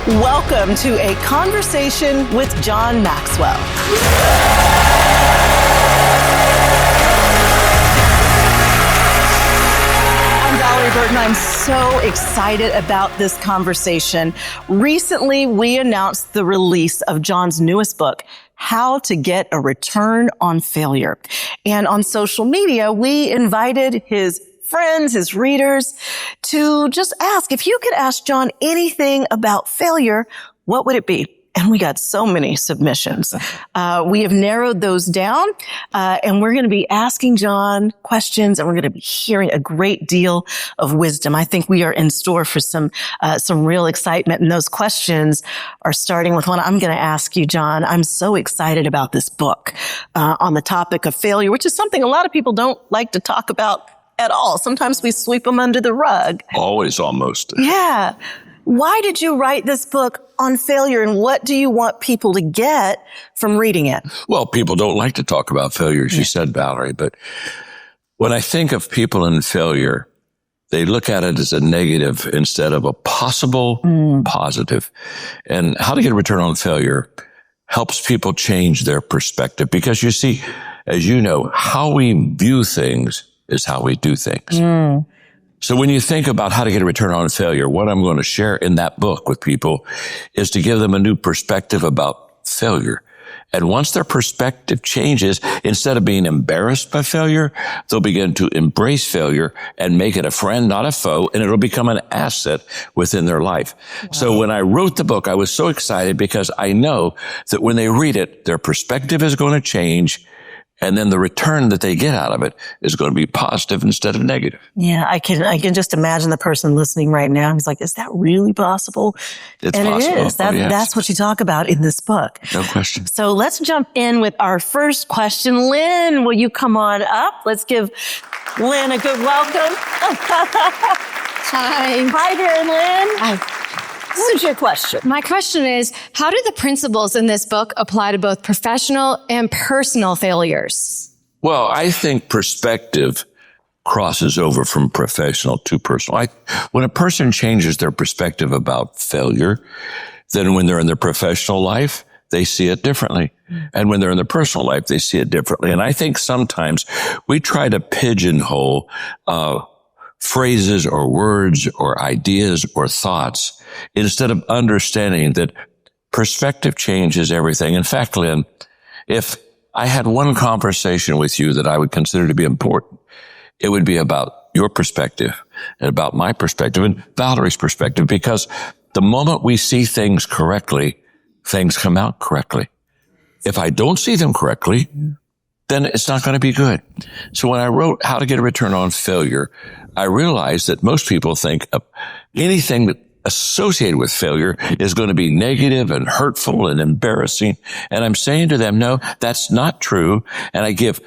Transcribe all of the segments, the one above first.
Welcome to a conversation with John Maxwell. I'm Valerie Burton. I'm so excited about this conversation. Recently, we announced the release of John's newest book, How to Get a Return on Failure. And on social media, we invited his friends, his readers, to just ask, if you could ask John anything about failure, what would it be? And we got so many submissions. We have narrowed those down, and we're going to be asking John questions, and we're going to be hearing a great deal of wisdom. I think we are in store for some real excitement, and those questions are starting with one I'm going to ask you, John. I'm so excited about this book on the topic of failure, which is something a lot of people don't like to talk about at all. Sometimes we sweep them under the rug. Always, almost. Yeah. Why did you write this book on failure, and what do you want people to get from reading it? Well, people don't like to talk about failure, as you said, Valerie, but when I think of people in failure, they look at it as a negative instead of a possible positive. And How to Get a Return on Failure helps people change their perspective, because you see, as you know, how we view things is how we do things. So when you think about how to get a return on failure, what I'm going to share in that book with people is to give them a new perspective about failure. And once their perspective changes, instead of being embarrassed by failure, they'll begin to embrace failure and make it a friend, not a foe, and it'll become an asset within their life. Wow. So when I wrote the book, I was so excited because I know that when they read it, their perspective is going to change. And then the return that they get out of it is going to be positive instead of negative. Yeah, I can just imagine the person listening right now. He's like, is that really possible? It's and possible. It is. That's what you talk about in this book. No question. So let's jump in with our first question. Lynn, will you come on up? Let's give Lynn a good welcome. Hi. Hi there, Lynn. Hi. What is your question? My question is, how do the principles in this book apply to both professional and personal failures? Well, I think perspective crosses over from professional to personal. When a person changes their perspective about failure, then when they're in their professional life, they see it differently. And when they're in their personal life, they see it differently. And I think sometimes we try to pigeonhole phrases or words or ideas or thoughts instead of understanding that perspective changes everything. In fact, Lynn, if I had one conversation with you that I would consider to be important, it would be about your perspective and about my perspective and Valerie's perspective, because the moment we see things correctly, things come out correctly. If I don't see them correctly, then it's not going to be good. So when I wrote How to Get a Return on Failure, I realized that most people think of anything that associated with failure is going to be negative and hurtful and embarrassing. And I'm saying to them, no, that's not true. And I give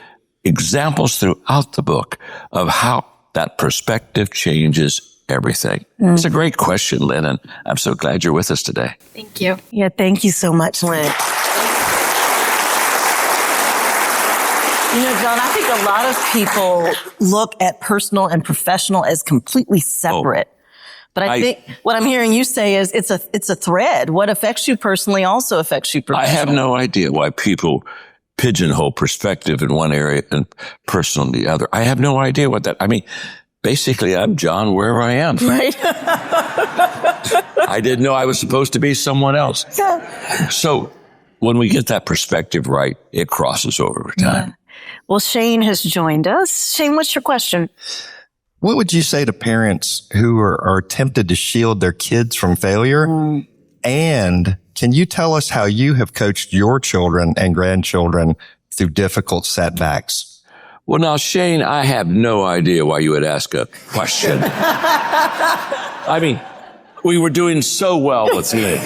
examples throughout the book of how that perspective changes everything. It's a great question, Lynn, and I'm so glad you're with us today. Thank you. Yeah, thank you so much, Lynn. You know, John, I think a lot of people look at personal and professional as completely separate. But I think what I'm hearing you say is it's a thread. What affects you personally also affects you professionally. I have no idea why people pigeonhole perspective in one area and personal in the other. I have no idea what that, I mean, basically I'm John wherever I am. Right. I didn't know I was supposed to be someone else. So when we get that perspective right, it crosses over time. Yeah. Well, Shane has joined us. Shane, what's your question? What would you say to parents who are tempted to shield their kids from failure? And can you tell us how you have coached your children and grandchildren through difficult setbacks? Well, now, Shane, I have no idea why you would ask a question. I mean, we were doing so well with me.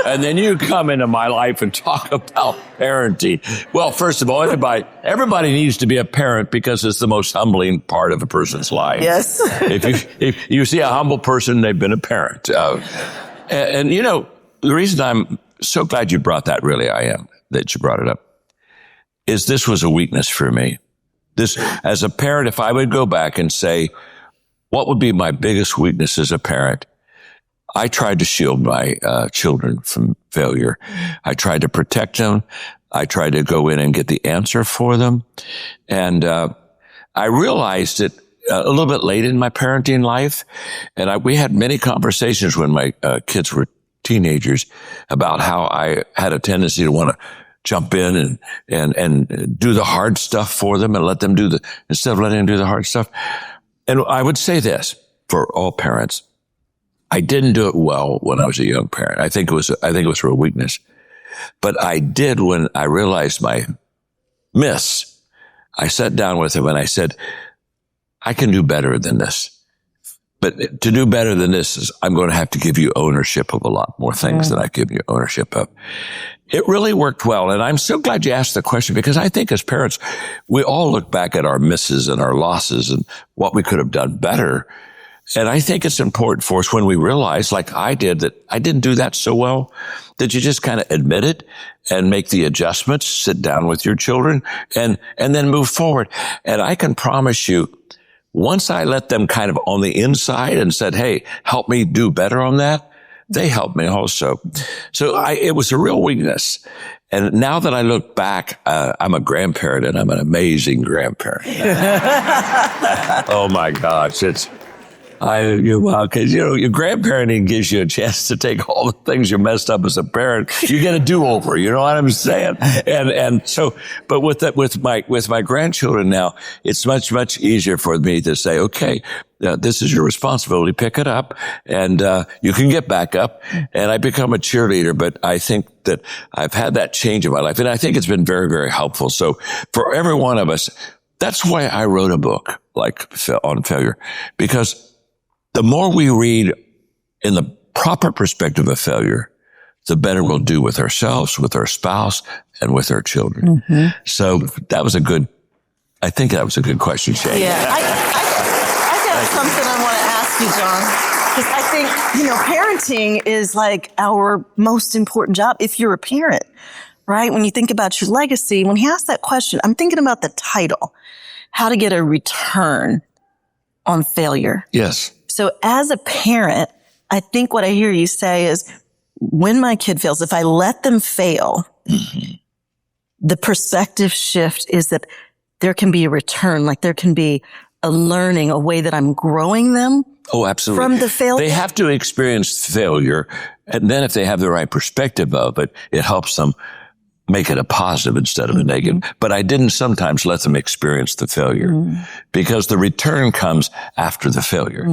And then you come into my life and talk about parenting. Well, first of all, everybody needs to be a parent because it's the most humbling part of a person's life. Yes. If you see a humble person, they've been a parent. And you know, the reason I'm so glad you brought that, really I am, that you brought it up, is this was a weakness for me. This, as a parent, if I would go back and say, what would be my biggest weakness as a parent? I tried to shield my children from failure. I tried to protect them. I tried to go in and get the answer for them. And I realized it a little bit late in my parenting life. And we had many conversations when my kids were teenagers about how I had a tendency to want to jump in and do the hard stuff for them and let them instead of letting them do the hard stuff. And I would say this for all parents. I didn't do it well when I was a young parent. I think it was a real weakness. But I did when I realized my miss. I sat down with him and I said, I can do better than this. But to do better than this is I'm going to have to give you ownership of a lot more things than I've given you ownership of. It really worked well. And I'm so glad you asked the question, because I think as parents, we all look back at our misses and our losses and what we could have done better. And I think it's important for us when we realize, like I did, that I didn't do that so well, that you just kind of admit it and make the adjustments, sit down with your children and then move forward. And I can promise you, once I let them kind of on the inside and said, hey, help me do better on that, they helped me also. So it was a real weakness. And now that I look back, I'm a grandparent and I'm an amazing grandparent. Oh my gosh. Because, your grandparenting gives you a chance to take all the things you messed up as a parent. You get a do-over. You know what I'm saying? And so, but with my grandchildren now, it's much, much easier for me to say, okay, this is your responsibility. Pick it up and, you can get back up. And I become a cheerleader, but I think that I've had that change in my life. And I think it's been very, very helpful. So for every one of us, that's why I wrote a book on failure, because the more we read in the proper perspective of failure, the better we'll do with ourselves, with our spouse, and with our children. Mm-hmm. So I think that was a good question, Shane. Yeah, I got something I want to ask you, John, because I think, parenting is like our most important job if you're a parent, right? When you think about your legacy, when he asked that question, I'm thinking about the title, How to Get a Return on Failure. Yes. So as a parent, I think what I hear you say is when my kid fails, if I let them fail, the perspective shift is that there can be a return, like there can be a learning, a way that I'm growing them. Oh, absolutely. From the failure. They have to experience failure. And then if they have the right perspective of it, it helps them make it a positive instead of a negative. But I didn't sometimes let them experience the failure because the return comes after the failure.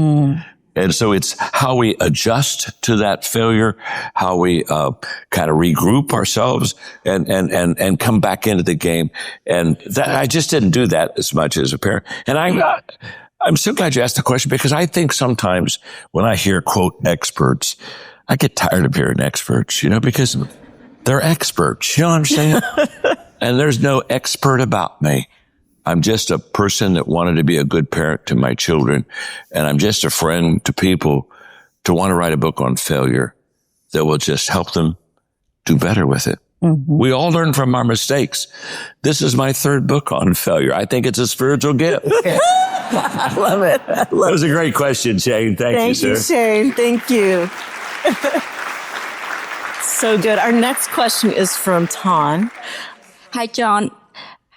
And so it's how we adjust to that failure, how we kind of regroup ourselves and come back into the game. And that I just didn't do that as much as a parent. And I'm so glad you asked the question, because I think sometimes when I hear, quote, experts, I get tired of hearing experts, because they're experts, you know what I'm saying? And there's no expert about me. I'm just a person that wanted to be a good parent to my children. And I'm just a friend to people to want to write a book on failure that will just help them do better with it. Mm-hmm. We all learn from our mistakes. This is my third book on failure. I think it's a spiritual gift. I love it. That was a great question, Shane. Thank you, sir. Shane. Thank you. So good. Our next question is from Ton. Hi, John.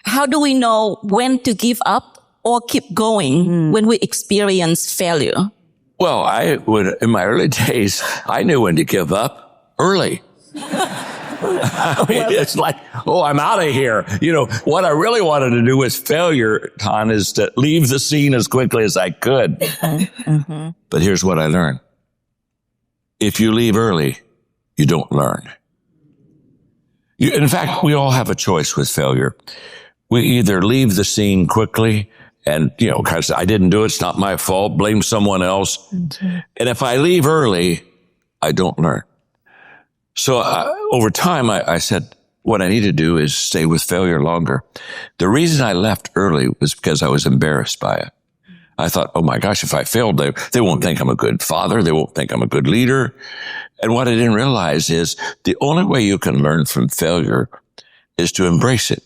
How do we know when to give up or keep going when we experience failure? Well, in my early days, I knew when to give up early. It's like, I'm out of here. What I really wanted to do with failure, Ton, is to leave the scene as quickly as I could. Mm-hmm. But here's what I learned. If you leave early, you don't learn. In fact, we all have a choice with failure. We either leave the scene quickly and, kind of say, I didn't do it. It's not my fault. Blame someone else. Mm-hmm. And if I leave early, I don't learn. So over time, I said, what I need to do is stay with failure longer. The reason I left early was because I was embarrassed by it. I thought, oh my gosh, if I failed, they won't think I'm a good father. They won't think I'm a good leader. And what I didn't realize is the only way you can learn from failure is to embrace it.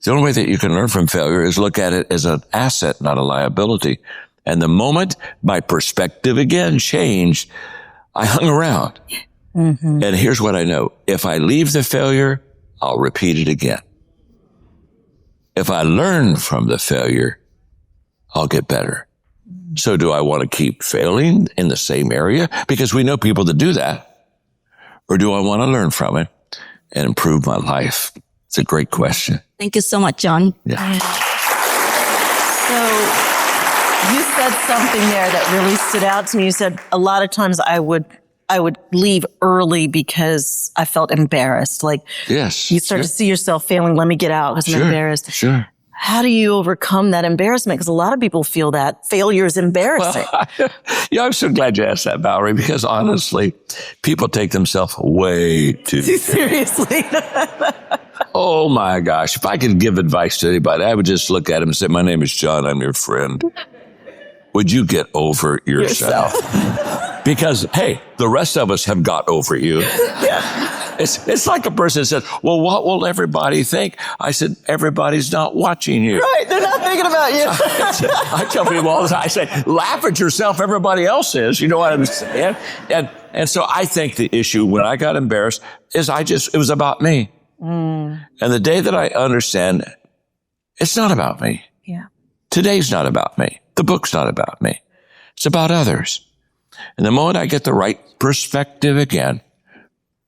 The only way that you can learn from failure is look at it as an asset, not a liability. And the moment my perspective again changed, I hung around. And here's what I know. If I leave the failure, I'll repeat it again. If I learn from the failure, I'll get better. So do I want to keep failing in the same area? Because we know people that do that. Or do I want to learn from it and improve my life? It's a great question. Thank you so much, John. Yeah. So you said something there that really stood out to me. You said a lot of times I would leave early because I felt embarrassed. Like, yes, you start to see yourself failing. Let me get out because I'm embarrassed. Sure. How do you overcome that embarrassment? Because a lot of people feel that failure is embarrassing. Well, yeah, I'm so glad you asked that, Valerie, because honestly, people take themselves way too seriously. Oh my gosh. If I could give advice to anybody, I would just look at him and say, my name is John. I'm your friend. Would you get over yourself? Because, hey, the rest of us have got over you. Yeah. It's like a person says, well, what will everybody think? I said, everybody's not watching you. Right. They're not thinking about you. I tell people all the time, I say, laugh at yourself. Everybody else is. You know what I'm saying? And so I think the issue when I got embarrassed is it was about me. And the day that I understand it's not about me. Yeah. Today's not about me. The book's not about me. It's about others. And the moment I get the right perspective again,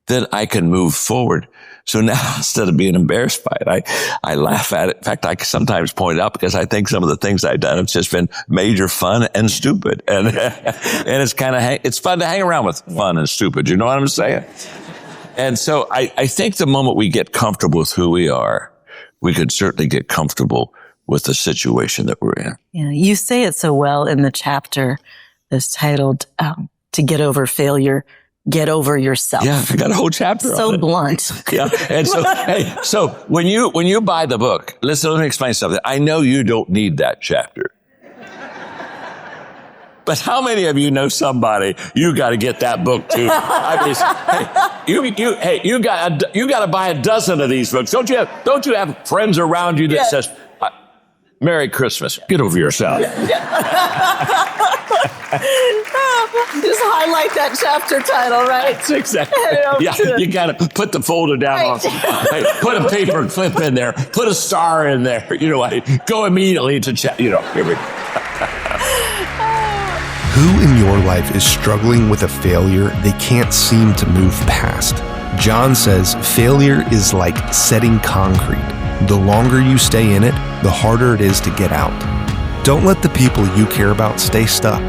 then I can move forward. So now instead of being embarrassed by it, I laugh at it. In fact, I sometimes point out because I think some of the things I've done have just been major fun and stupid. And, and it's fun to hang around with fun and stupid. You know what I'm saying? And so I think the moment we get comfortable with who we are, we could certainly get comfortable with the situation that we're in. Yeah. You say it so well in the chapter that's titled, To Get Over Failure, Get Over Yourself. Yeah, I got a whole chapter so on it. Blunt. Yeah. And so, hey, so when you buy the book, listen, let me explain something. I know you don't need that chapter. But how many of you know somebody you got to get that book to? I mean, you got to buy a dozen of these books. Don't you have friends around you that says, Merry Christmas. Get over yourself. Just highlight that chapter title, right? That's exactly. Yeah, you got to put the folder down. Hey, put a paper clip in there. Put a star in there. Go immediately to chat. Here we go. Who in your life is struggling with a failure they can't seem to move past? John says failure is like setting concrete. The longer you stay in it, the harder it is to get out. Don't let the people you care about stay stuck.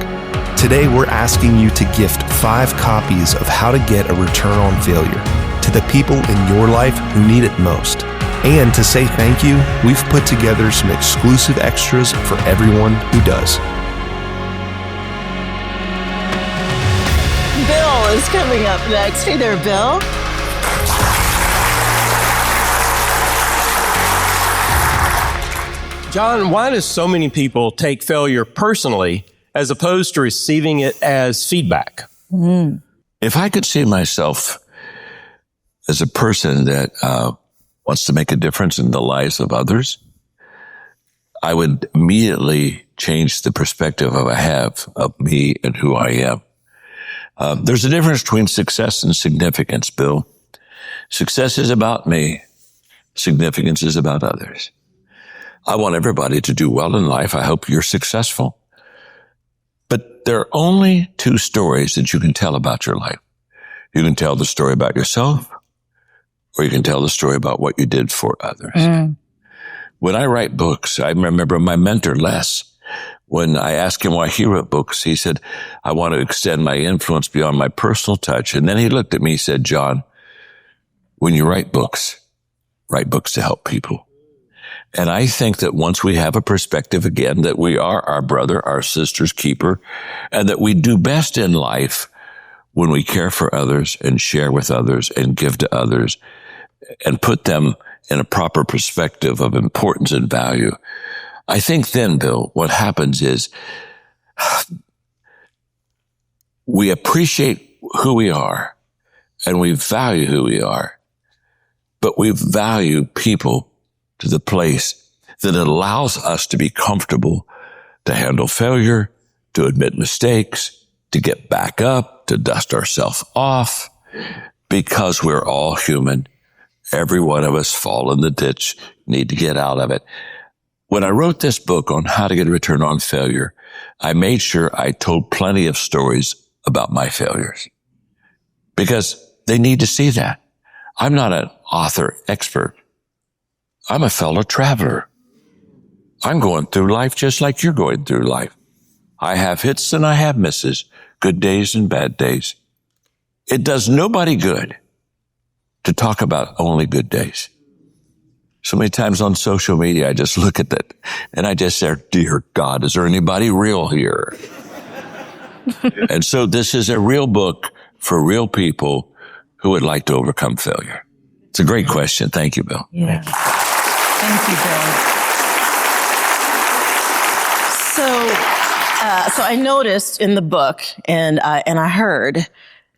Today, we're asking you to gift 5 copies of How to Get a Return on Failure to the people in your life who need it most. And to say thank you, we've put together some exclusive extras for everyone who does. Bill is coming up next. Hey there, Bill. John, why do so many people take failure personally as opposed to receiving it as feedback? If I could see myself as a person that wants to make a difference in the lives of others, I would immediately change the perspective I have of me and who I am. There's a difference between success and significance, Bill. Success is about me. Significance is about others. I want everybody to do well in life. I hope you're successful. But there are only 2 stories that you can tell about your life. You can tell the story about yourself, or you can tell the story about what you did for others. When I write books, I remember my mentor, Les, when I asked him why he wrote books, he said, I want to extend my influence beyond my personal touch. And then he looked at me and said, John, when you write books to help people. And I think that once we have a perspective again, that we are our brother, our sister's keeper, and that we do best in life when we care for others and share with others and give to others and put them in a proper perspective of importance and value. I think then, Bill, what happens is we appreciate who we are and we value who we are, but we value people to the place that allows us to be comfortable to handle failure, to admit mistakes, to get back up, to dust ourselves off because we're all human. Every one of us fall in the ditch, need to get out of it. When I wrote this book on how to get a return on failure, I made sure I told plenty of stories about my failures because they need to see that. I'm not an author expert. I'm a fellow traveler. I'm going through life just like you're going through life. I have hits and I have misses, good days and bad days. It does nobody good to talk about only good days. So many times on social media, I just look at that and I just say, dear God, is there anybody real here? And so this is a real book for real people who would like to overcome failure. It's a great question. Thank you, Bill. Yeah. Thank you, Bill. So I noticed in the book, and I heard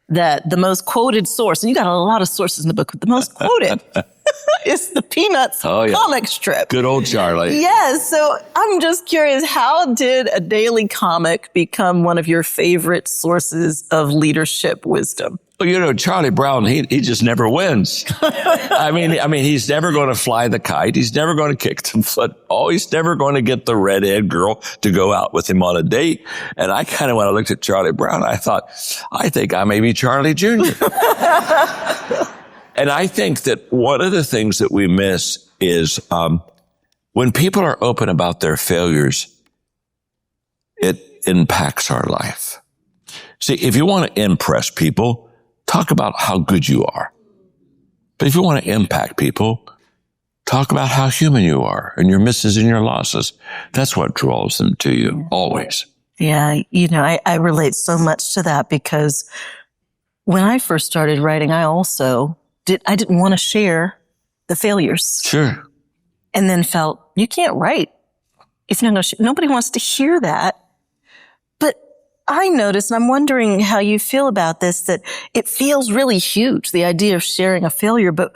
that the most quoted source, and you got a lot of sources in the book, but the most quoted is the Peanuts comic strip. Good old Charlie. Yes. So I'm just curious, how did a daily comic become one of your favorite sources of leadership wisdom? Well, you know, Charlie Brown, he just never wins. I mean, he's never going to fly the kite. He's never going to kick the football. He's never going to get the redhead girl to go out with him on a date. And I kind of, when I looked at Charlie Brown, I thought, I think I may be Charlie Jr. And I think that one of the things that we miss is when people are open about their failures, it impacts our life. See, if you want to impress people, talk about how good you are. But if you want to impact people, talk about how human you are and your misses and your losses. That's what draws them to you, always. Yeah, you know, I relate so much to that because when I first started writing, I didn't want to share the failures. Sure. And then felt, you can't write if you're not going to nobody wants to hear that. But I noticed, and I'm wondering how you feel about this, that it feels really huge, the idea of sharing a failure. But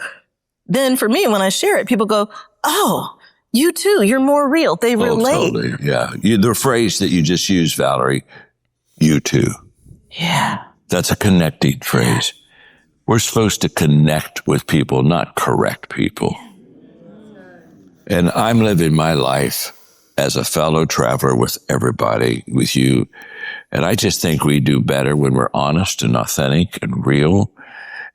then for me, when I share it, people go, oh, you too, you're more real. They relate. Totally. Yeah. The phrase that you just used, Valerie, you too. Yeah. That's a connecting phrase. We're supposed to connect with people, not correct people. And I'm living my life as a fellow traveler with everybody, with you. And I just think we do better when we're honest and authentic and real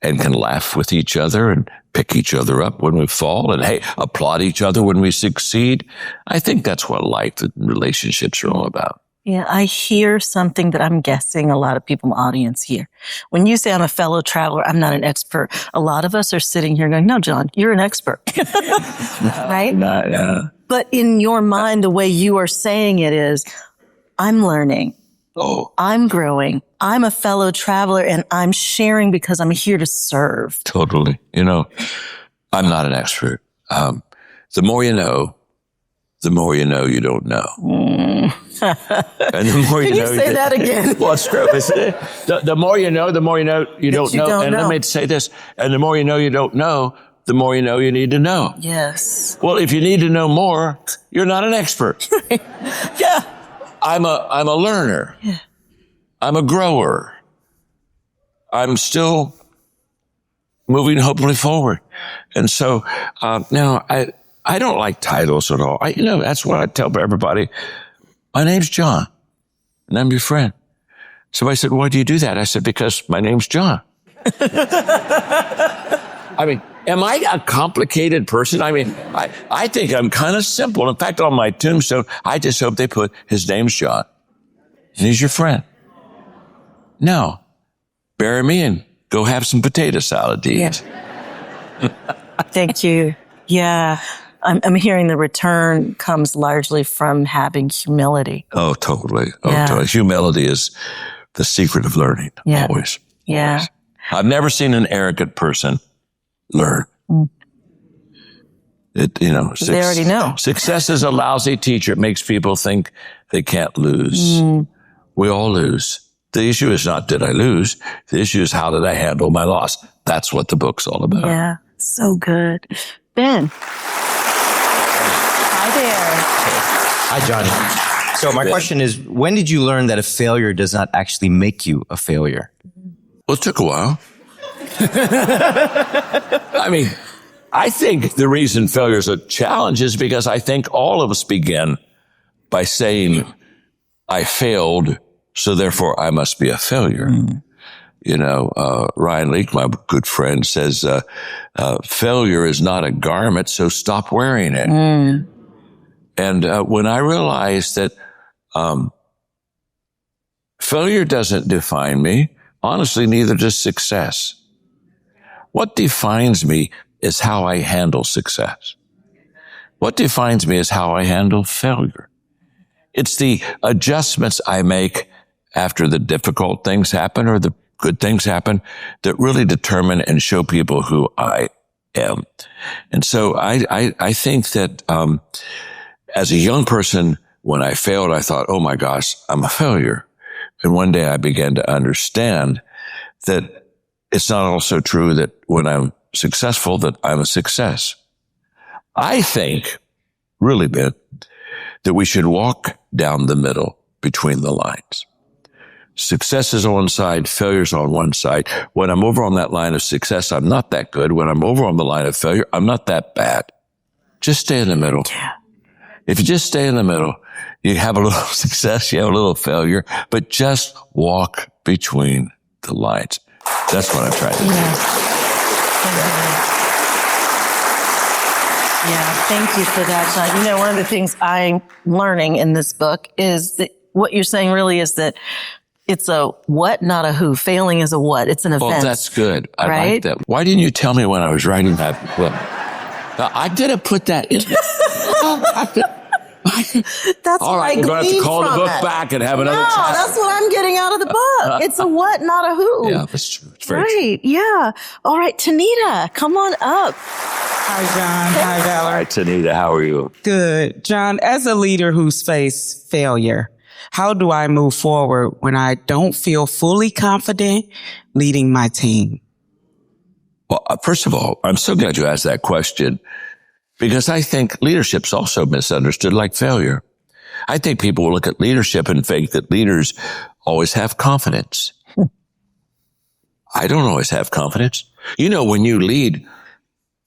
and can laugh with each other and pick each other up when we fall and, hey, applaud each other when we succeed. I think that's what life and relationships are all about. Yeah, I hear something that I'm guessing a lot of people in the audience hear. When you say I'm a fellow traveler, I'm not an expert. A lot of us are sitting here going, no, John, you're an expert. Right? No. But in your mind, the way you are saying it is, I'm learning. Oh, I'm growing. I'm a fellow traveler and I'm sharing because I'm here to serve. totally. You know, I'm not an expert. The more you know you don't know. And the more Can you say that again? Well, it's true, isn't it? The more you know you don't know. And let me say this. And the more you don't know, the more you need to know. Yes. Well, if you need to know more, you're not an expert. Yeah. I'm a learner. Yeah. I'm a grower. I'm still moving hopefully forward. And so, now I don't like titles at all. That's what I tell everybody. My name's John and I'm your friend. Somebody said, why do you do that? I said, because my name's John. I mean, am I a complicated person? I mean, I think I'm kind of simple. In fact, on my tombstone, I just hope they put his name's John and he's your friend. No, bury me and go have some potato salad to eat. Yeah. Thank you. Yeah. I'm hearing the return comes largely from having humility. Oh, totally. Yeah. Totally. Humility is the secret of learning. Yeah. Always. Yeah. Always. I've never seen an arrogant person learn. They already know. Success is a lousy teacher. It makes people think they can't lose. We all lose. The issue is not, did I lose? The issue is, how did I handle my loss? That's what the book's all about. Yeah. So good. Ben. Hi there. Hi, Johnny. So my question is, when did you learn that a failure does not actually make you a failure? Well, it took a while. I mean, I think the reason failure is a challenge is because I think all of us begin by saying, I failed, so therefore I must be a failure. You know, Ryan Leake, my good friend, says, failure is not a garment, so stop wearing it. And when I realized that failure doesn't define me, honestly, neither does success. What defines me is how I handle success. What defines me is how I handle failure. It's the adjustments I make after the difficult things happen or the good things happen that really determine and show people who I am. And so I think that as a young person, when I failed, I thought, oh my gosh, I'm a failure. And one day I began to understand that it's not also true that when I'm successful, that I'm a success. I think, really, Ben, that we should walk down the middle between the lines. Success is on one side, failure's on one side. When I'm over on that line of success, I'm not that good. When I'm over on the line of failure, I'm not that bad. Just stay in the middle. If you just stay in the middle, you have a little success, you have a little failure, but just walk between the lines. That's what I'm trying to do. Yeah, thank you for that, John. You know, one of the things I'm learning in this book is that what you're saying really is that it's a what, not a who. Failing is a what. It's an event. Well, that's good. I right? like that. Why didn't you tell me when I was writing that book? I didn't put that in. That's all right, we're going to have to call the book back and have another chapter. That's what I'm getting out of the book. It's a what, not a who. Yeah, that's true. It's very right. Yeah. All right, Tanita, come on up. Hi, John. Hi, Valerie. All right, Tanita, how are you? Good. John, as a leader who's faced failure, how do I move forward when I don't feel fully confident leading my team? Well, first of all, I'm so glad you asked that question because I think leadership's also misunderstood like failure. I think people will look at leadership and think that leaders always have confidence. I don't always have confidence. You know, when you lead,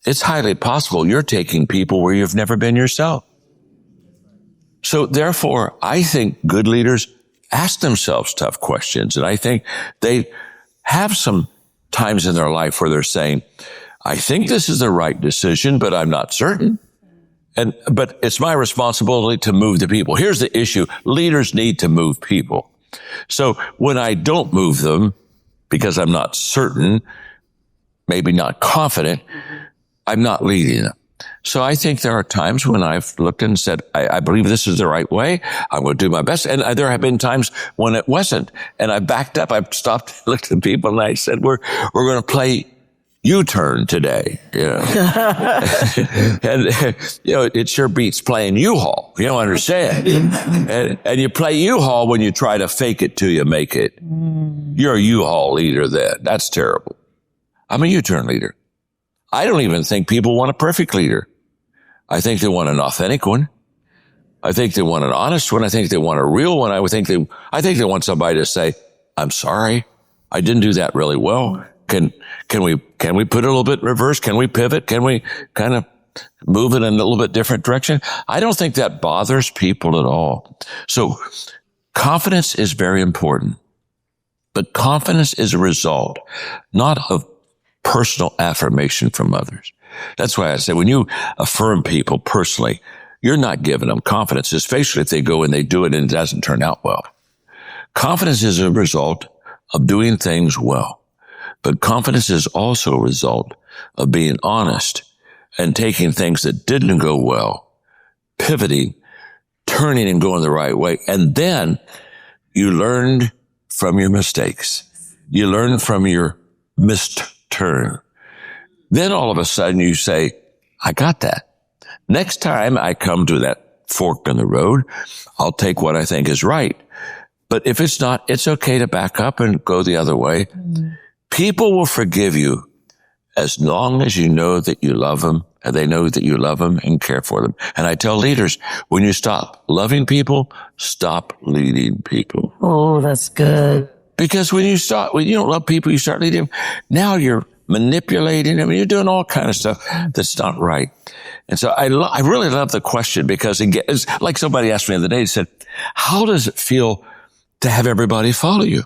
it's highly possible you're taking people where you've never been yourself. So therefore, I think good leaders ask themselves tough questions. And I think they have some times in their life where they're saying, I think this is the right decision, but I'm not certain. But it's my responsibility to move the people. Here's the issue. Leaders need to move people. So when I don't move them because I'm not certain, maybe not confident, I'm not leading them. So I think there are times when I've looked and said, I believe this is the right way. I'm going to do my best. And there have been times when it wasn't. And I backed up. I stopped, looked at people and I said, we're going to play U-turn today. You know? And, you know, it sure beats playing U-Haul. You don't understand. And you play U-Haul when you try to fake it till you make it. You're a U-Haul leader then. That's terrible. I'm a U-turn leader. I don't even think people want a perfect leader. I think they want an authentic one. I think they want an honest one. I think they want a real one. I think they want somebody to say, I'm sorry. I didn't do that really well. Can we put it a little bit in reverse? Can we pivot? Can we kind of move it in a little bit different direction? I don't think that bothers people at all. So confidence is very important, but confidence is a result, not of personal affirmation from others. That's why I say when you affirm people personally, you're not giving them confidence, especially if they go and they do it and it doesn't turn out well. Confidence is a result of doing things well, but confidence is also a result of being honest and taking things that didn't go well, pivoting, turning and going the right way. And then you learned from your mistakes. You learn from your missed turn. Then all of a sudden you say, I got that. Next time I come to that fork in the road, I'll take what I think is right. But if it's not, it's okay to back up and go the other way. People will forgive you as long as you know that you love them and they know that you love them and care for them. And I tell leaders, when you stop loving people, stop leading people. Oh, that's good. Because when you don't love people, you start leading them. Now you're manipulating them. You're doing all kind of stuff that's not right. And so I really love the question, because it's like somebody asked me the other day, they said, how does it feel to have everybody follow you?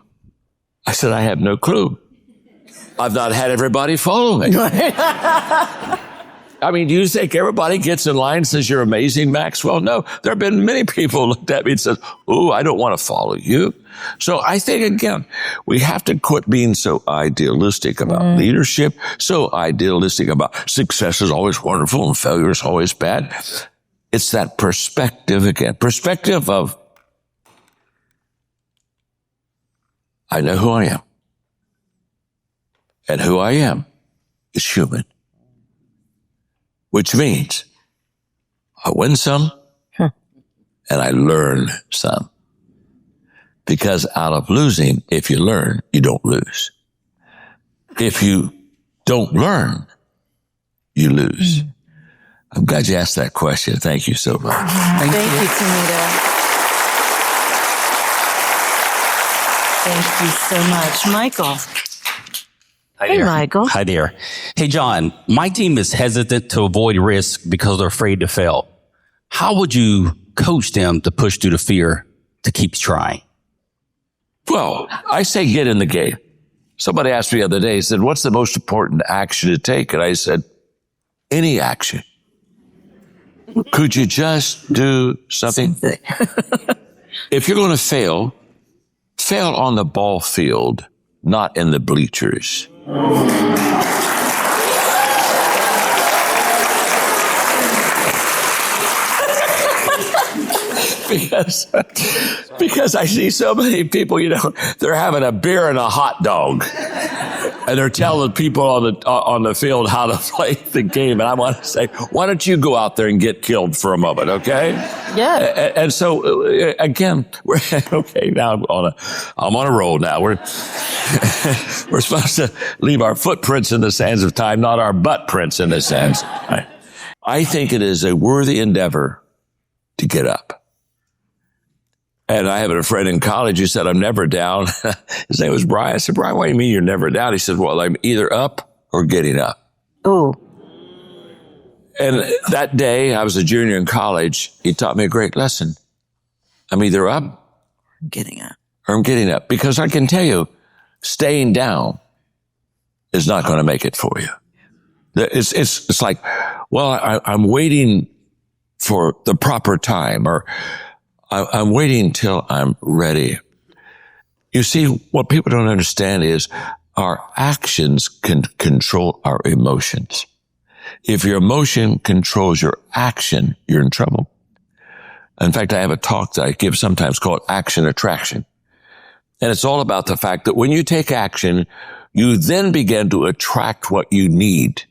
I said, I have no clue. I've not had everybody follow me. I mean, do you think everybody gets in line and says, you're amazing, Maxwell? No, there have been many people who looked at me and said, ooh, I don't want to follow you. So I think, again, we have to quit being so idealistic about leadership, so idealistic about success is always wonderful and failure is always bad. It's that perspective again, perspective of, I know who I am. And who I am is human. Which means I win some and I learn some. Because out of losing, if you learn, you don't lose. If you don't learn, you lose. I'm glad you asked that question. Thank you so much. Thank you, Tanita. Thank you so much. Michael. Hey, Michael. Hi there. Hey, John, my team is hesitant to avoid risk because they're afraid to fail. How would you coach them to push through the fear to keep trying? Well, I say get in the game. Somebody asked me the other day, he said, what's the most important action to take? And I said, any action. Could you just do something? If you're going to fail on the ball field, not in the bleachers. Because I see so many people, they're having a beer and a hot dog, and they're telling people on the field how to play the game. And I want to say, why don't you go out there and get killed for a moment, okay? Yeah. And so again, we're okay. Now I'm on a roll. Now we're supposed to leave our footprints in the sands of time, not our butt prints in the sands. I think it is a worthy endeavor to get up. And I have a friend in college who said, I'm never down. His name was Brian. I said, Brian, what do you mean you're never down? He said, well, I'm either up or getting up. Oh. And that day, I was a junior in college. He taught me a great lesson. I'm either up or getting up. Because I can tell you, staying down is not going to make it for you. It's like, well, I'm waiting for the proper time, or I'm waiting till I'm ready. You see, what people don't understand is our actions can control our emotions. If your emotion controls your action, you're in trouble. In fact, I have a talk that I give sometimes called Action Attraction. And it's all about the fact that when you take action, you then begin to attract what you need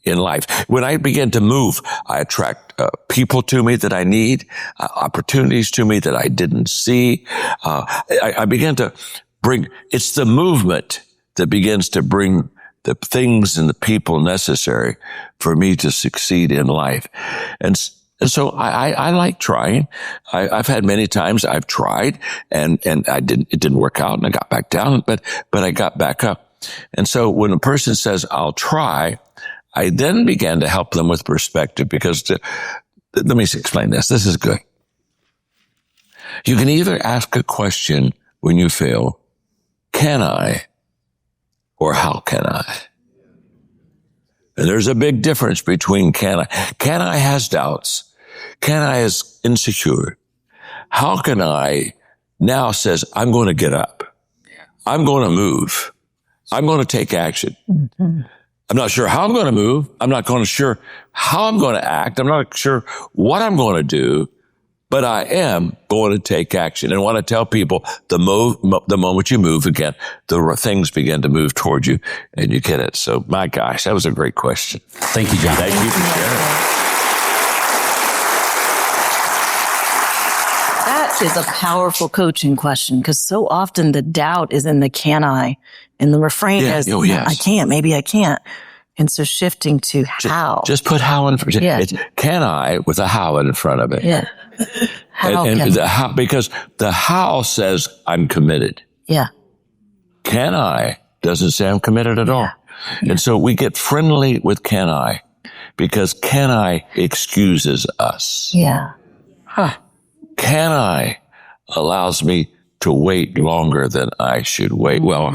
in life. When I begin to move, I attract people to me that I need, opportunities to me that I didn't see. I begin to bring, it's the movement that begins to bring the things and the people necessary for me to succeed in life. And so I like trying. I've had many times I've tried and it didn't work out and I got back down, but I got back up. And so when a person says, I'll try, I then began to help them with perspective, because let me explain this. This is good. You can either ask a question when you fail, can I, or how can I? And there's a big difference between can I. Can I has doubts. Can I is insecure. How can I now says, I'm going to get up. I'm going to move. I'm going to take action. Mm-hmm. I'm not sure how I'm going to move. I'm not sure how I'm going to act. I'm not sure what I'm going to do, but I am going to take action. And I want to tell people the moment you move again, the things begin to move towards you and you get it. So my gosh, that was a great question. Thank you, John. Thank you for sharing. That is a powerful coaching question, because so often the doubt is in the can I, and the refrain is, yes. I can't, maybe I can't. And so shifting to how. Just put how in front. Yeah. Can I with a how in front of it. Yeah. How and the how, because the how says I'm committed. Yeah. Can I doesn't say I'm committed at all. And so we get friendly with can I because can I excuses us. Yeah. Huh. Can I allows me to wait longer than I should wait. Well,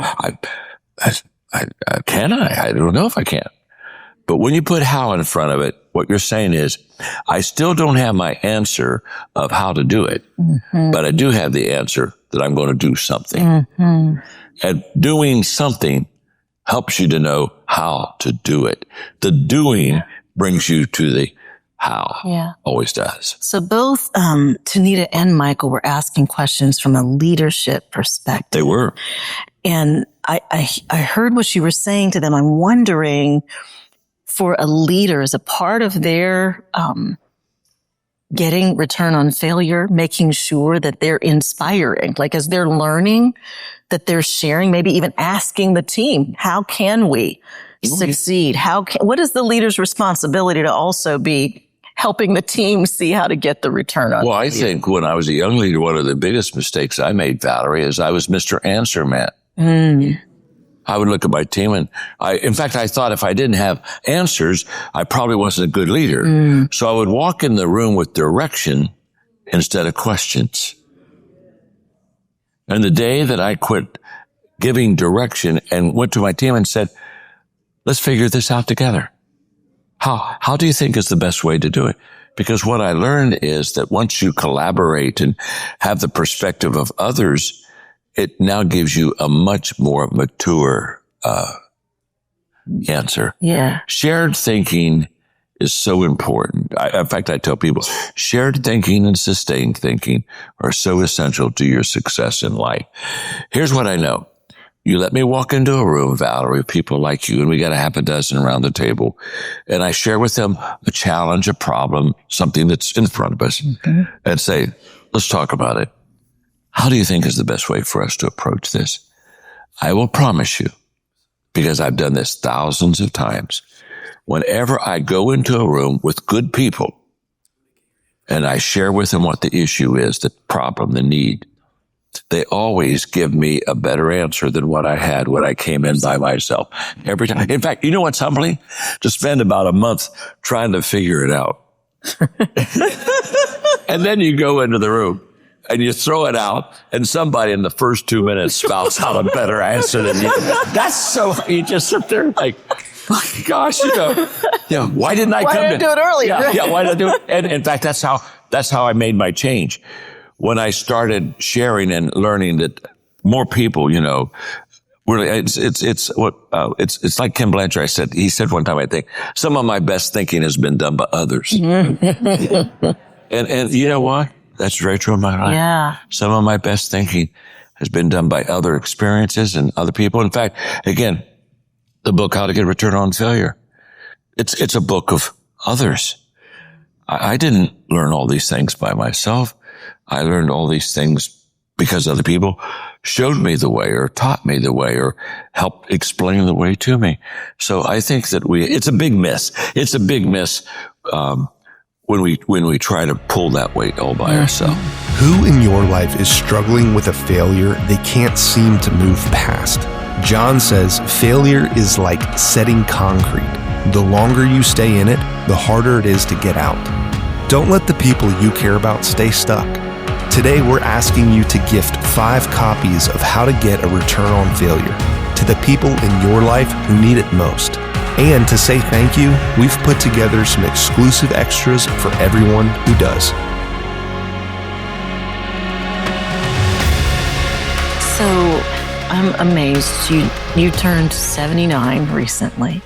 can I? I don't know if I can. But when you put how in front of it, what you're saying is, I still don't have my answer of how to do it, but I do have the answer that I'm going to do something. And doing something helps you to know how to do it. The doing brings you to the how. Yeah. Always does. So both Tanita and Michael were asking questions from a leadership perspective. They were. And I heard what you were saying to them. I'm wondering, for a leader, as a part of their getting return on failure, making sure that they're inspiring, like as they're learning, that they're sharing, maybe even asking the team, how can we succeed? What is the leader's responsibility to also be helping the team see how to get the return on? Well, I think when I was a young leader, one of the biggest mistakes I made, Valerie, is I was Mr. Answer Man. I would look at my team and in fact, I thought if I didn't have answers, I probably wasn't a good leader. So I would walk in the room with direction instead of questions. And the day that I quit giving direction and went to my team and said, let's figure this out together. How do you think is the best way to do it? Because what I learned is that once you collaborate and have the perspective of others, it now gives you a much more mature answer. Yeah. Shared thinking is so important. In fact, I tell people, shared thinking and sustained thinking are so essential to your success in life. Here's what I know. You let me walk into a room, Valerie, with people like you, and we got a half a dozen around the table, and I share with them a challenge, a problem, something that's in front of us, and say, let's talk about it. How do you think is the best way for us to approach this? I will promise you, because I've done this thousands of times, whenever I go into a room with good people and I share with them what the issue is, the problem, the need, they always give me a better answer than what I had when I came in by myself every time. In fact, you know what's humbling? To spend about a month trying to figure it out. And then you go into the room and you throw it out, and somebody in the first 2 minutes spouts out a better answer than you. That's so, you just sit there like, gosh, why didn't I come Why didn't I do it earlier? Why did I do it? And in fact, that's how I made my change. When I started sharing and learning that more people, really, it's like Kim Blanchard said. He said one time, I think, some of my best thinking has been done by others. And you know what? That's very true in my life. Yeah. Some of my best thinking has been done by other experiences and other people. In fact, again, the book, How to Get a Return on Failure, it's a book of others. I didn't learn all these things by myself. I learned all these things because other people showed me the way or taught me the way or helped explain the way to me. So I think that it's a big miss. It's a big miss, when we try to pull that weight all by ourselves. Who in your life is struggling with a failure they can't seem to move past? John says failure is like setting concrete. The longer you stay in it, the harder it is to get out. Don't let the people you care about stay stuck. Today, we're asking you to gift 5 copies of How to Get a Return on Failure to the people in your life who need it most. And to say thank you, we've put together some exclusive extras for everyone who does. So I'm amazed. You turned 79 recently.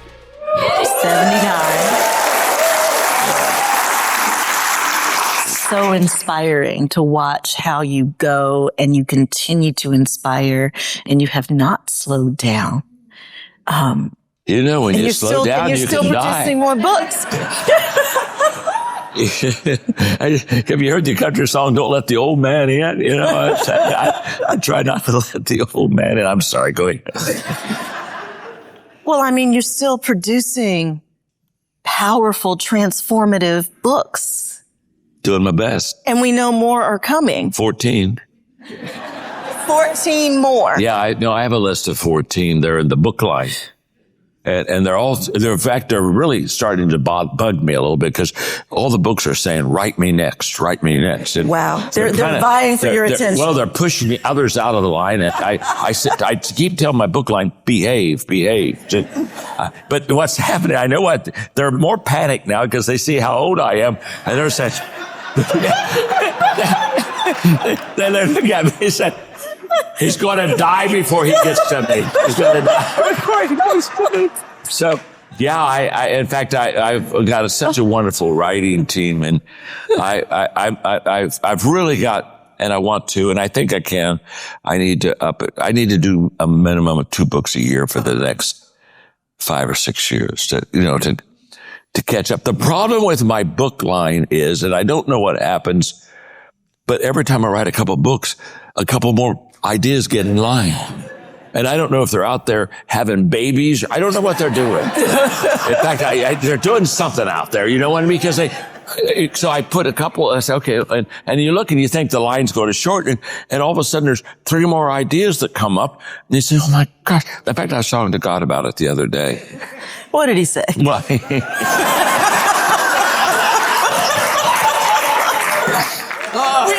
79. So inspiring to watch how you go and you continue to inspire and you have not slowed down. When you slow down, you can die. And you're still producing more books. Have you heard the country song, Don't Let the Old Man In? I try not to let the old man in. I'm sorry, go ahead. Well, I mean, you're still producing powerful, transformative books. Doing my best. And we know more are coming. 14. 14 more. Yeah, I have a list of 14. They're in the book line. And in fact, they're really starting to bug me a little bit because all the books are saying, write me next. And wow. They're vying for your attention. Well, they're pushing the others out of the line. And I keep telling my book line, behave. But what's happening, I know what, they're more panicked now because they see how old I am. And they're saying, they look at me and said, he's going to die before he gets to me. He's going to die. So, yeah, in fact, I've got such a wonderful writing team, and I've really got, and I want to, and I think I can. I need to up it. I need to do a minimum of 2 books a year for the next 5 or 6 years to catch up. The problem with my book line is, and I don't know what happens, but every time I write a couple books, a couple more ideas get in line. And I don't know if they're out there having babies. I don't know what they're doing. In fact, they're doing something out there. You know what I mean? Because so I put a couple, I say, okay, and you look and you think the line's going to shorten, and all of a sudden there's 3 more ideas that come up. And you say, oh my gosh. In fact, I was talking to God about it the other day. What did he say? Well, we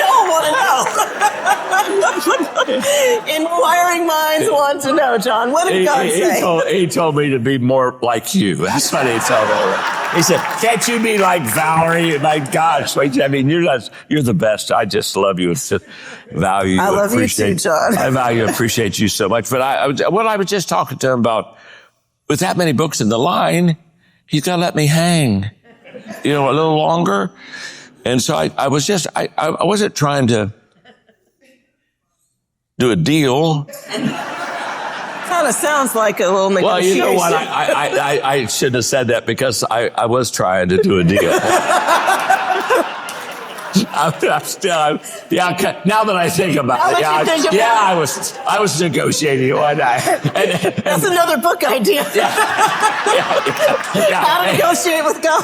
all want to know. Inquiring minds want to know, John. What did God say? He told me to be more like you. That's what he told me. He said, can't you be like Valerie? My gosh. I mean, you're the best. I just love you. It's value. I love you too, John. I value and appreciate you so much. But I was just talking to him about, with that many books in the line, he's got to let me hang, a little longer. And so I wasn't trying to do a deal. Kind of sounds like a little negotiation. Well, you know what? I shouldn't have said that because I was trying to do a deal. I'm still, now that I think about it, I was negotiating one night. That's another book idea. How to negotiate with God.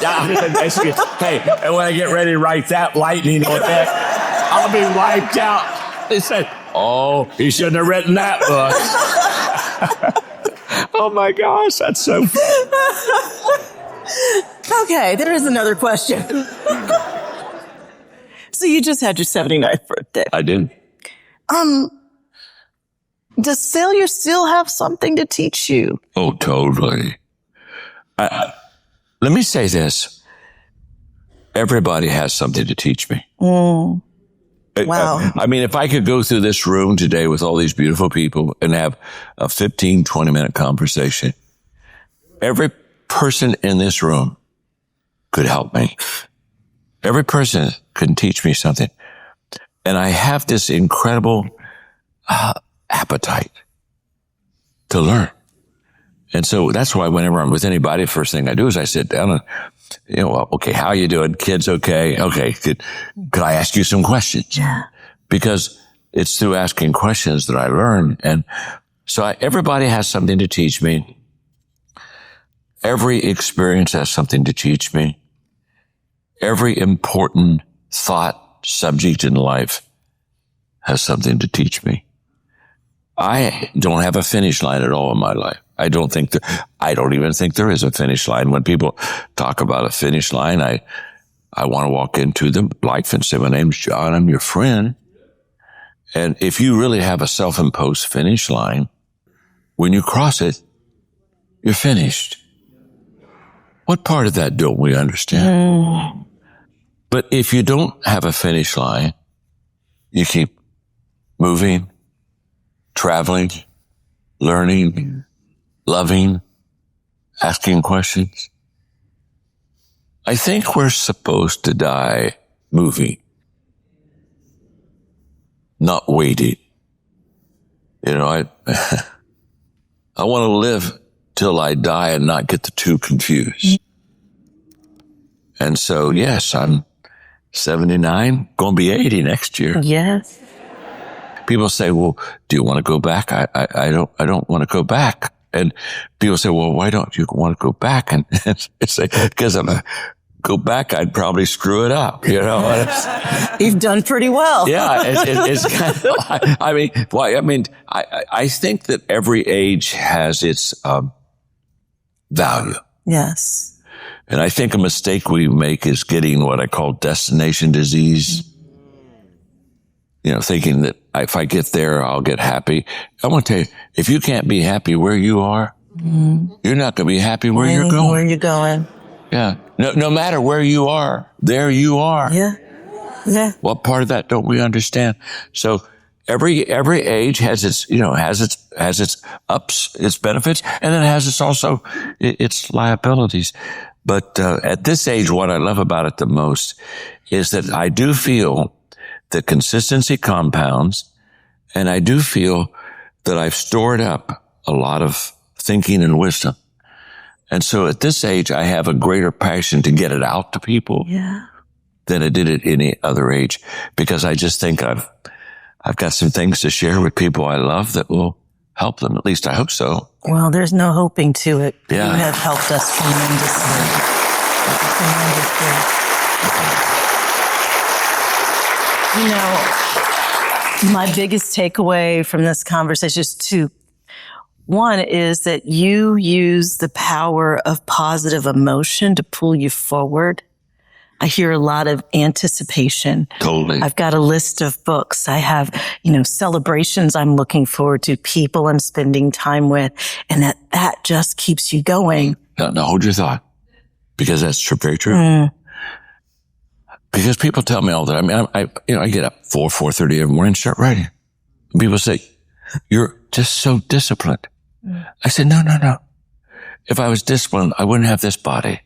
Hey, and when I get ready to write that lightning event, I'll be wiped out. They said, oh, he shouldn't have written that book. Oh my gosh, that's so. Okay, there is another question. So you just had your 79th birthday. I did. Does failure still have something to teach you? Oh, totally. Let me say this. Everybody has something to teach me. Wow. I mean, if I could go through this room today with all these beautiful people and have a 15, 20-minute conversation, every person in this room could help me. Every person can teach me something. And I have this incredible appetite to learn. And so that's why whenever I'm with anybody, first thing I do is I sit down and, okay, how you doing? Kids okay? Okay, could I ask you some questions? Yeah. Because it's through asking questions that I learn. And so everybody has something to teach me. Every experience has something to teach me. Every important thought, subject in life has something to teach me. I don't have a finish line at all in my life. I don't even think there is a finish line. When people talk about a finish line, I want to walk into the life and say, my name's John, I'm your friend. And if you really have a self-imposed finish line, when you cross it, you're finished. What part of that don't we understand? But if you don't have a finish line, you keep moving, traveling, learning, loving, asking questions. I think we're supposed to die moving, not waiting. I want to live till I die and not get the two confused. And so, yes, I'm 79, going to be 80 next year. Yes. People say, well, do you want to go back? I don't want to go back. And people say, well, why don't you want to go back? And it's like, because I'm go back, I'd probably screw it up, you know? You've done pretty well. Yeah. It's kind of, I think that every age has its, value. Yes. And I think a mistake we make is getting what I call destination disease. You know, thinking that if I get there, I'll get happy. I want to tell you, if you can't be happy where you are, you're not going to be happy where you're going. Where you're going. Yeah. No matter where you are, there you are. Yeah. Yeah. What part of that don't we understand? So every age has its, you know, has its ups, its benefits, and then it has its liabilities. But at this age, what I love about it the most is that I do feel that consistency compounds, and I do feel that I've stored up a lot of thinking and wisdom. And so at this age, I have a greater passion to get it out to people than I did at any other age, because I just think I've got some things to share with people I love that will help them. At least I hope so. Well, there's no hoping to it. Yeah. You have helped us tremendously. You know, my biggest takeaway from this conversation is two. One is that you use the power of positive emotion to pull you forward. I hear a lot of anticipation. Totally. I've got a list of books. I have, celebrations I'm looking forward to, people I'm spending time with, and that just keeps you going. Now hold your thought, because that's very true. Because people tell me all the time, I get up 4:30 every morning and start writing. And people say, you're just so disciplined. I said, no. If I was disciplined, I wouldn't have this body.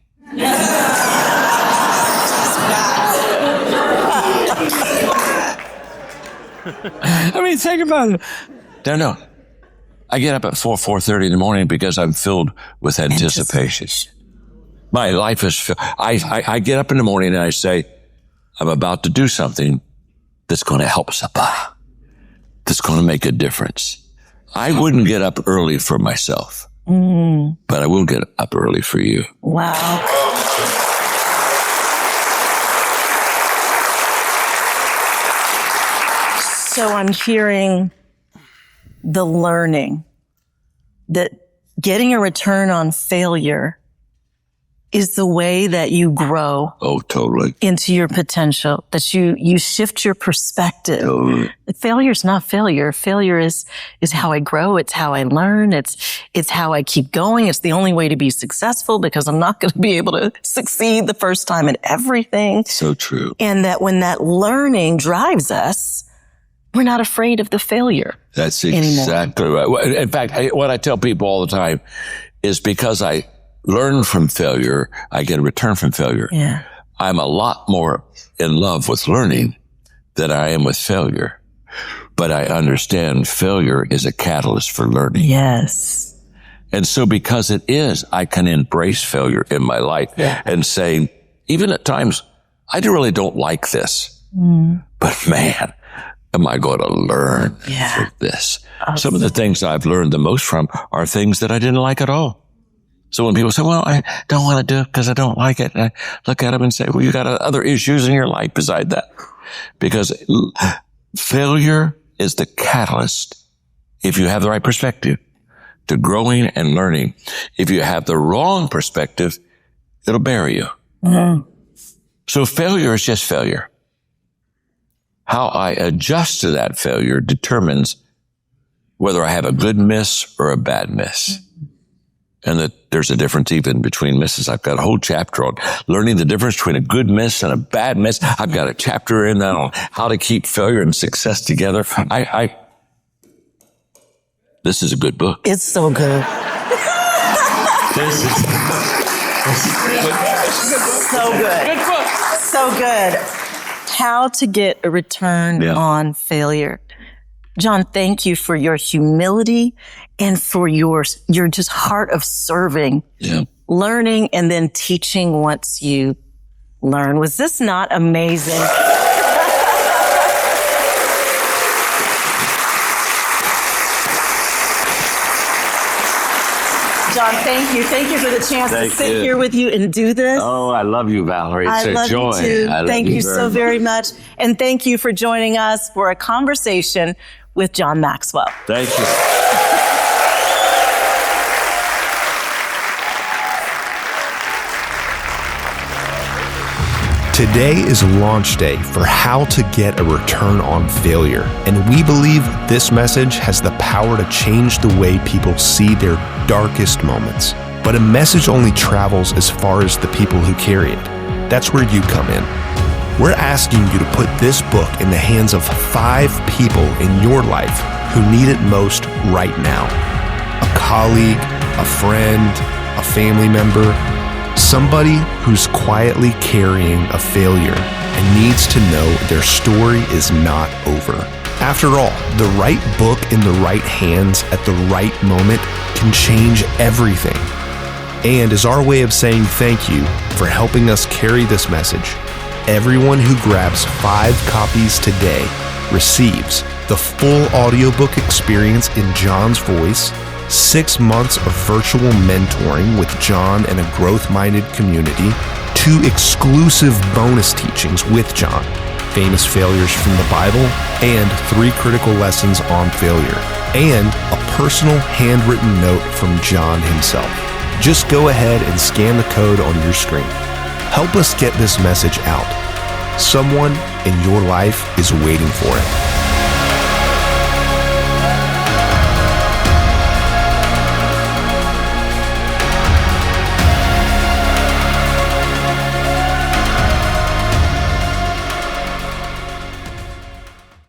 Think about it. No. I get up at 4:30 in the morning because I'm filled with anticipation. My life is filled. I get up in the morning and I say, I'm about to do something that's going to help somebody, that's going to make a difference. I wouldn't get up early for myself, but I will get up early for you. Wow. So I'm hearing the learning that getting a return on failure is the way that you grow. Oh, totally. Into your potential, that you shift your perspective. Totally. Failure is not failure. Failure is how I grow. It's how I learn. It's how I keep going. It's the only way to be successful, because I'm not going to be able to succeed the first time at everything. So true. And that when that learning drives us, we're not afraid of the failure. That's exactly right. In fact, what I tell people all the time is, because I learn from failure, I get a return from failure. Yeah. I'm a lot more in love with learning than I am with failure. But I understand failure is a catalyst for learning. Yes. And so because it is, I can embrace failure in my life and say, even at times, I really don't like this. But man, am I going to learn from this? Some of the things I've learned the most from are things that I didn't like at all. So when people say, well, I don't want to do it because I don't like it, and I look at them and say, well, you got other issues in your life beside that. Because failure is the catalyst, if you have the right perspective, to growing and learning. If you have the wrong perspective, it'll bury you. So failure is just failure. How I adjust to that failure determines whether I have a good miss or a bad miss. And that there's a difference even between misses. I've got a whole chapter on learning the difference between a good miss and a bad miss. I've got a chapter in that on how to keep failure and success together. This is a good book. It's so good. This is so good. Good book. So good. How to get a return on failure. John, thank you for your humility and for your just heart of serving, learning, and then teaching once you learn. Was this not amazing? John, thank you. Thank you for the chance to sit here with you and do this. Oh, I love you, Valerie. It's I a love joy. you too. I love Thank you so very much. And thank you for joining us for a conversation with John Maxwell. Thank you. Today is launch day for how to get a return on failure, and we believe this message has the power to change the way people see their darkest moments. But a message only travels as far as the people who carry it. That's where you come in. We're asking you to put this book in the hands of 5 people in your life who need it most right now. A colleague, a friend, a family member, somebody who's quietly carrying a failure and needs to know their story is not over. After all, the right book in the right hands at the right moment can change everything. And as our way of saying thank you for helping us carry this message, everyone who grabs 5 copies today receives the full audiobook experience in John's voice, 6 months of virtual mentoring with John and a growth-minded community, 2 exclusive bonus teachings with John, famous failures from the Bible, and 3 critical lessons on failure, and a personal handwritten note from John himself. Just go ahead and scan the code on your screen. Help us get this message out. Someone in your life is waiting for it.